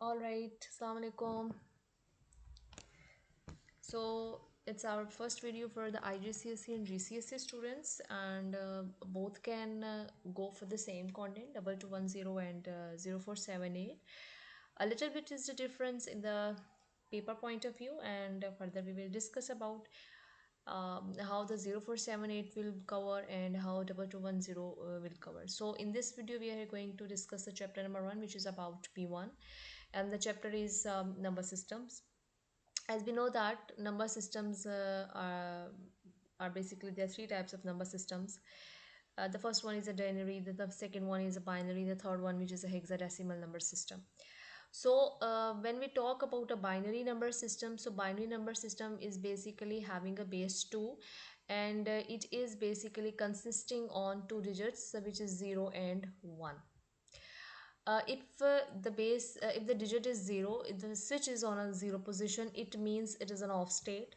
All right, Assalamu alaikum. So it's our first video for the IGCSE and GCSE students, and both can go for the same content 2210 and 0478. A little bit is the difference in the paper point of view, and further we will discuss about how the 0478 will cover and how 2210 will cover. So in this video we are going to discuss the chapter number 1, which is about P1, and the chapter is number systems. As we know that number systems are basically, there are three types of number systems. The first one is a denary, the second one is a binary, the third one which is a hexadecimal number system. So when we talk about a binary number system, so binary number system is basically having a base 2, and it is basically consisting on two digits, which is 0 and 1. If the digit is 0, if the switch is on a 0 position, it means it is an off state,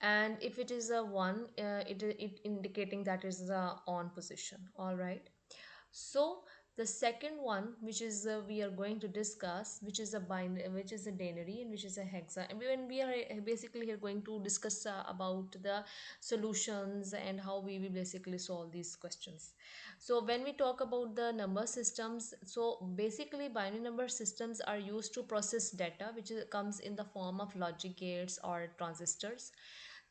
and if it is a 1, it indicating that it is a on position. All right. So the second one, which is we are going to discuss, which is a binary, which is a denary, and which is a hexa. And when we are basically here going to discuss about the solutions and how we will basically solve these questions. So when we talk about the number systems, so basically binary number systems are used to process data, which comes in the form of logic gates or transistors.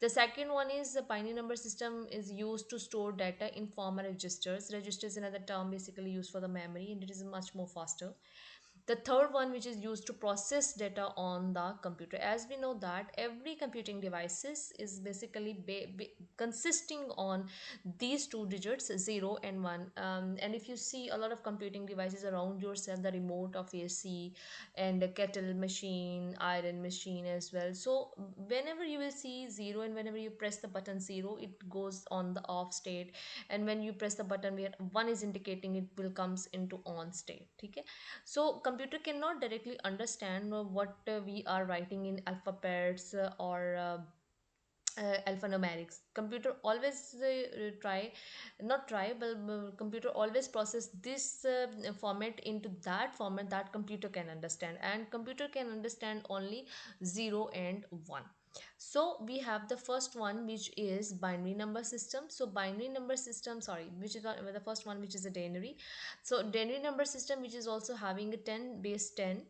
The second one is the binary number system is used to store data in formal registers. Registers is another term basically used for the memory, and it is much more faster. The third one, which is used to process data on the computer. As we know that every computing devices is basically consisting on these two digits, 0 and 1. And if you see a lot of computing devices around yourself, the remote of AC and a kettle machine, iron machine as well. So whenever you will see 0, and whenever you press the button 0, it goes on the off state, and when you press the button where 1 is indicating, it will comes into on state. Okay. So computer cannot directly understand what we are writing in alphabets or alphanumerics. Computer always try not try but computer always process this format into that format that computer can understand, and computer can understand only 0 and 1. So we have the first one, which is binary number system. So binary number system, sorry, which is the first one, which is a denary. So denary number system, which is also having a 10 base 10.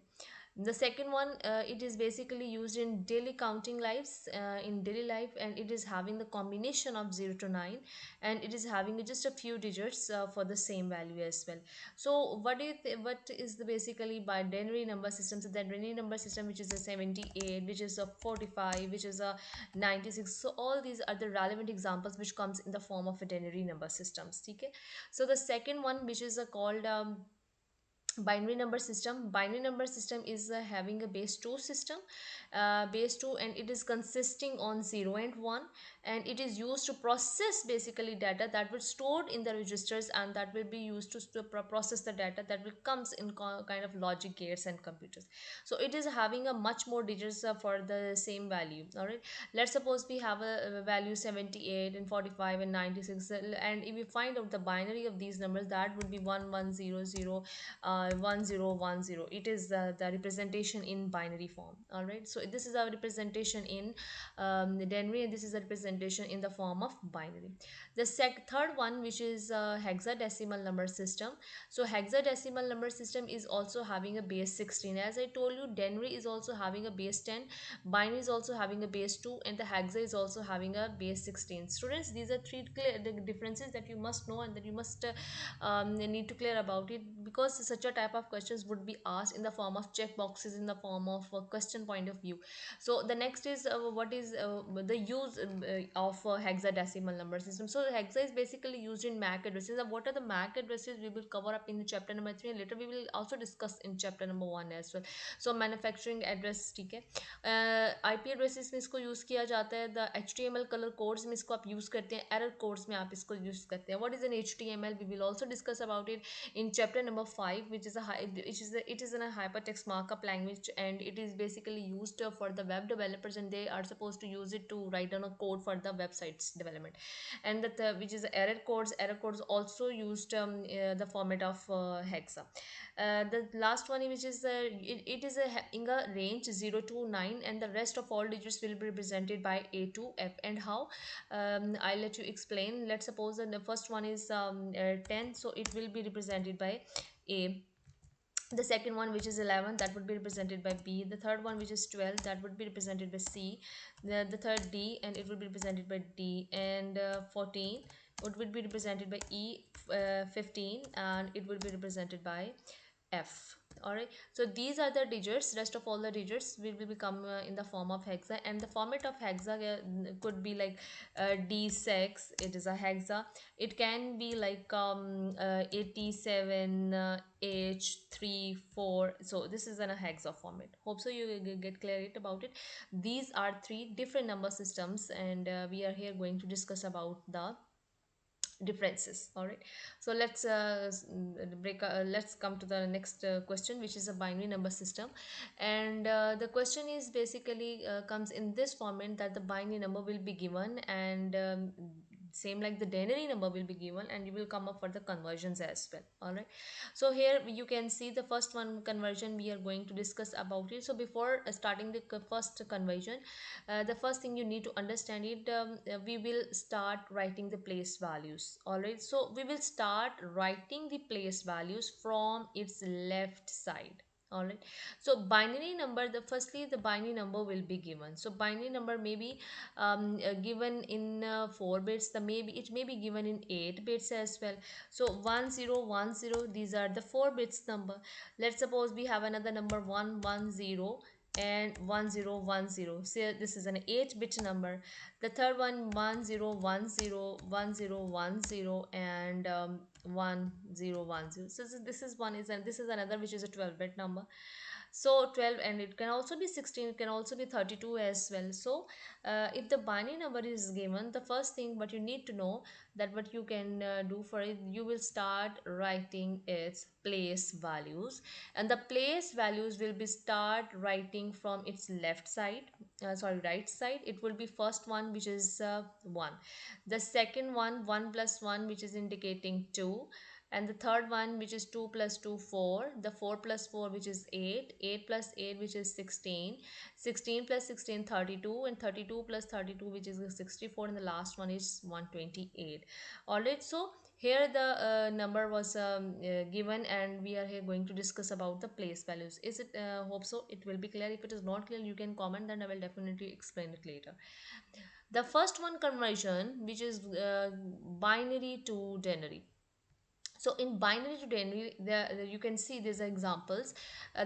The second one, it is basically used in daily counting lives, in daily life, and it is having the combination of 0 to 9, and it is having just a few digits for the same value as well. So what is the basically binary number system? So the binary number system, which is a 78, which is a 45, which is a 96. So all these are the relevant examples which comes in the form of a denary number systems. Okay. So the second one, which is called binary number system is having a base 2 system, base 2, and it is consisting on 0 and 1, and it is used to process basically data that was stored in the registers, and that will be used to process the data that will comes in kind of logic gates and computers. So it is having a much more digits for the same value. All right, let's suppose we have a value 78 and 45 and 96, and if we find out the binary of these numbers, that would be 1100 1010. It is the representation in binary form. All right, so this is our representation in denary, and this is a representation in the form of binary. The third one, which is hexadecimal number system. So hexadecimal number system is also having a base 16. As I told you, denary is also having a base 10, binary is also having a base 2, and the hexa is also having a base 16. Students, these are three clear the differences that you must know and that you must need to clear about it, because such a type of questions would be asked in the form of check boxes, in the form of a question point of view. So the next is what is the use of hexadecimal number system. So hexa is basically used in MAC addresses. What are the MAC addresses we will cover up in the chapter number 3, and later we will also discuss in chapter number 1 as well. So manufacturing address, ठीक है, IP addresses में इसको use किया जाता है, the HTML colour codes में इसको आप यूज़ करते हैं, एरर कोड्स में आप इसको यूज़ करते हैं. What is an HTML, we will also discuss about it in chapter number 5, which is a it is in a hypertext markup language, and it is basically used for the web developers, and they are supposed to use it to write down a code for the websites development. And that which is error codes also used the format of hexa. The last one, which is it is in a range 0 to 9, and the rest of all digits will be represented by A to F. And how? I'll let you explain. Let's suppose that the first one is 10, so it will be represented by A. The second one, which is 11, that would be represented by B. The third one, which is 12, that would be represented by C. The third D, and it would be represented by D. And 14, it would be represented by E. 15, and it will be represented by F. All right, so these are the digits. Rest of all the digits will become in the form of hexa, and the format of hexa could be like D6, it is a hexa. It can be like 87 H34. So this is in a hexa format. Hope so you get clarity about it. These are three different number systems, and we are here going to discuss about the differences. All right, so let's come to the next question, which is a binary number system. And the question is basically comes in this format, that the binary number will be given, and same like the denary number will be given, and you will come up for the conversions as well. All right, so here you can see the first one conversion we are going to discuss about it. So before starting the first conversion, the first thing you need to understand it, we will start writing the place values. All right, so we will start writing the place values from its left side. All right, so binary number, the firstly the binary number will be given. So binary number may be given in 4 bits, the maybe it may be given in 8 bits as well. So 1010, these are the 4 bits number. Let's suppose we have another number 110 and 1010. So this is an 8-bit number. The third one 1010 and 1010. So this is one is, and this is another which is a 12-bit number. So 12, and it can also be 16, it can also be 32 as well. So if the binary number is given, the first thing what you need to know, that what you can do for it, you will start writing its place values, and the place values will be start writing from its left side, sorry, right side. It will be first one, which is 1. The second one, 1 plus 1, which is indicating 2. And the third one, which is 2 plus 2, 4. The 4 plus 4, which is 8. 8 plus 8, which is 16. 16 plus 16, 32. And 32 plus 32, which is 64. And the last one is 128. Alright, so here the number was given, and we are here going to discuss about the place values. Is it hope so it will be clear. If it is not clear, you can comment, then I will definitely explain it later. The first one conversion, which is binary to denary. So in binary to denary, you can see these are examples.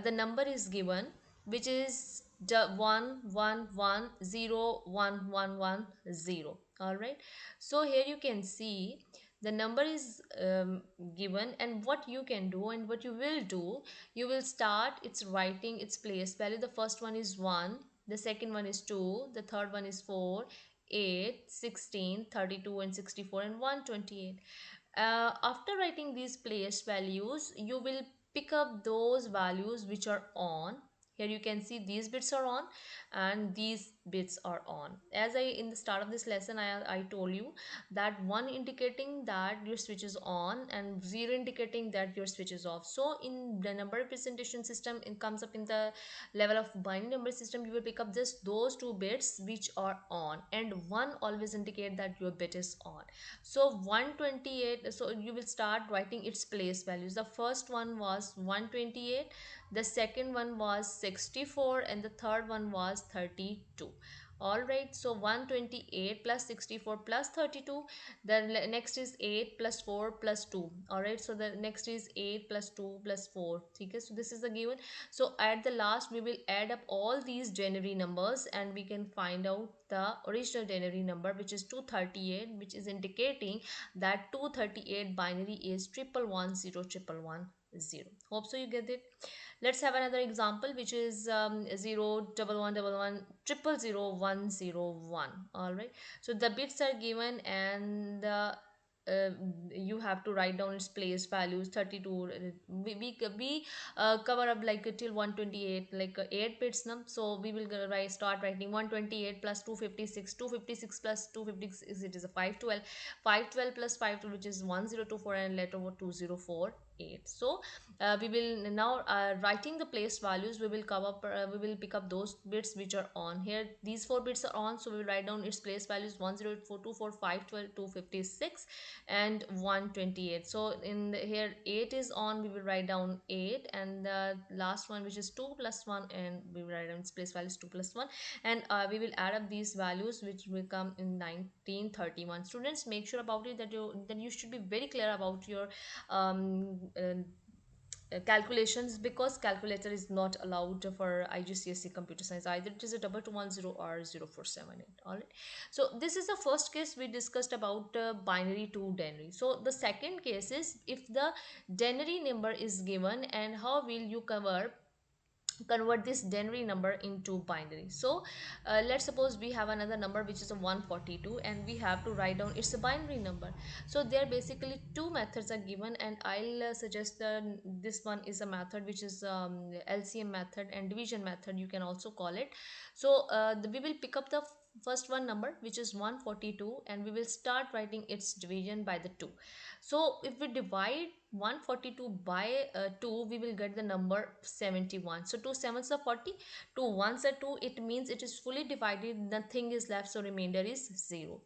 The number is given, which is the 1110111 all right. So here you can see the number is given, and what you can do and what you will do, you will start its writing its place value. The first one is 1, the second one is 2, the third one is 4, 8, 16, 32, and 64, and 128. After writing these place values, you will pick up those values which are on. Here you can see these bits are on and these bits are on. As I in the start of this lesson, I told you that 1 indicating that your switch is on and 0 indicating that your switch is off. So in the number representation system, it comes up in the level of binary number system, you will pick up just those 2 bits which are on, and 1 always indicate that your bit is on. So 128, so you will start writing its place values. The first one was 128, the second one was 64, and the third one was 32. All right, so 128 plus 64 plus 32. The next is 8 plus 4 plus 2. All right, so the next is 8 plus 2 plus 4. Okay, so this is the given. So at the last, we will add up all these denary numbers, and we can find out the original denary number, which is 238, which is indicating that 238 binary is 11101110. Hope so you get it. Let's have another example, which is 01111000101. All right, so the bits are given, and uh, you have to write down its place values 32. We cover up like till 128, like 8 bits num, so we will start writing 128 plus 256, 256 plus 256, it is a 512, 512 plus 512, which is 1024, and letter 2048. So we will now writing the place values, we will cover up, we will pick up those bits which are on here. These 4 bits are on, so we will write down its place values 10424512 256 and 128. So in here 8 is on, we will write down 8, and the last one, which is 2 plus 1, and we will write down its place values 2 plus 1, and we will add up these values, which will come in 1931. Students, make sure about it that you should be very clear about your calculations, because calculator is not allowed for IGCSE computer science. Either it is a 2210 or 0478. All right, so this is the first case we discussed about binary to denary. So the second case is if the denary number is given, and how will you convert this denary number into binary. So let's suppose we have another number which is a 142, and we have to write down it's a binary number. So there basically two methods are given, and I'll suggest this one is a method which is LCM method and division method, you can also call it. So we will pick up the first one number, which is 142, and we will start writing its division by the 2. So if we divide 142 by 2, we will get the number 71. So 2 sevens are 40, 2 ones are 2, it means it is fully divided, nothing is left, so remainder is 0.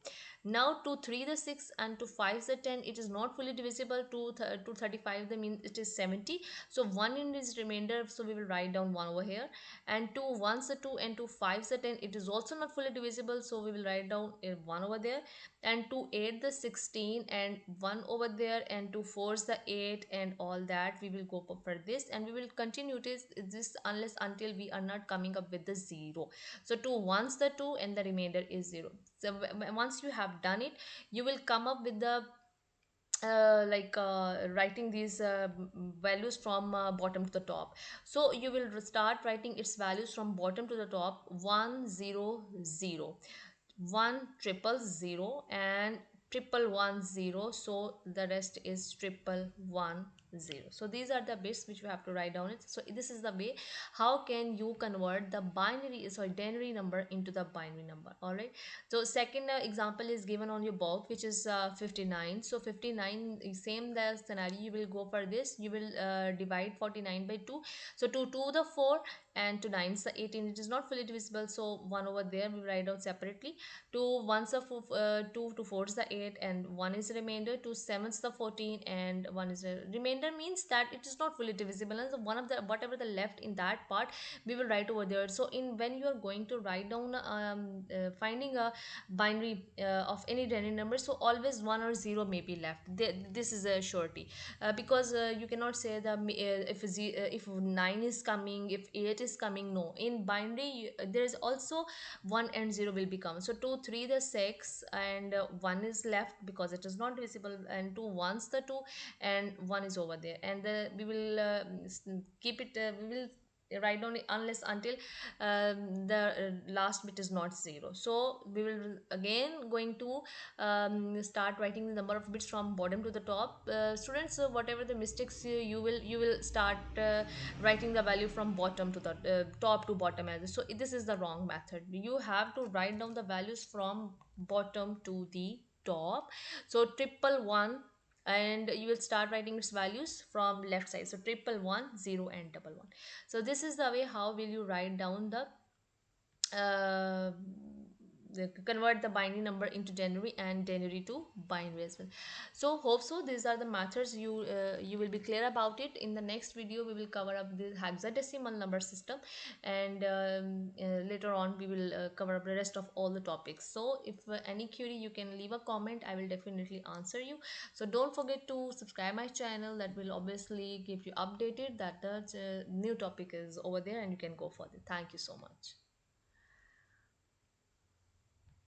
Now 2 3 the 6, and 2 5 the 10, it is not fully divisible. 2 35, that means it is 70, so 1 in this remainder, so we will write down 1 over here. And 2 ones are 2, and 2 5s are 10, it is also not fully divisible, so we will write down 1 over there. And 2 8 the 16, and 1 over there, and 2 4s the 8, and all that we will go for this, and we will continue this unless until we are not coming up with the 0. So 2 ones the 2, and the remainder is 0. So once you have done it, you will come up with the writing these values from bottom to the top. So you will start writing its values from bottom to the top: 100, 100, and 1110. So the rest is 1110. So these are the bits which we have to write down it. So this is the way how can you convert the denary number into the binary number. All right, so second example is given on your box, which is 59. So 59, same the scenario, you will go for this, you will divide 49 by 2. So 2 2 the 4, and 2 9 is the 18, it is not fully divisible, so 1 over there we write down separately. 2 ones of 2 to 4 is the 8, and 1 is the remainder. 2 sevens the 14, and 1 is the remainder, means that it is not fully divisible, and so one of the whatever the left in that part we will write over there. So in when you are going to write down finding a binary of any denary number, so always 1 or 0 may be left. This is a surety, because you cannot say that if 9 is coming, if 8 is coming. No, in binary there is also 1 and 0 will become. So 2 3 the 6, and 1 is left because it is not divisible, and 2 ones the 2, and 1 is over there, and we will keep it, we will write down it unless until the last bit is not 0. So we will again going to start writing the number of bits from bottom to the top. Students, whatever the mistakes you will start writing the value from bottom to the top to bottom as so this is the wrong method. You have to write down the values from bottom to the top. So triple one, and you will start writing its values from left side. So triple one, 0, and double one. So this is the way how will you write down uh, convert the binary number into denary and denary to binary as well. So hope so these are the methods you will be clear about it. In the next video we will cover up the hexadecimal number system, and later on we will cover up the rest of all the topics. So if any query, you can leave a comment, I will definitely answer you. So don't forget to subscribe my channel, that will obviously keep you updated that the new topic is over there and you can go for it. Thank you so much.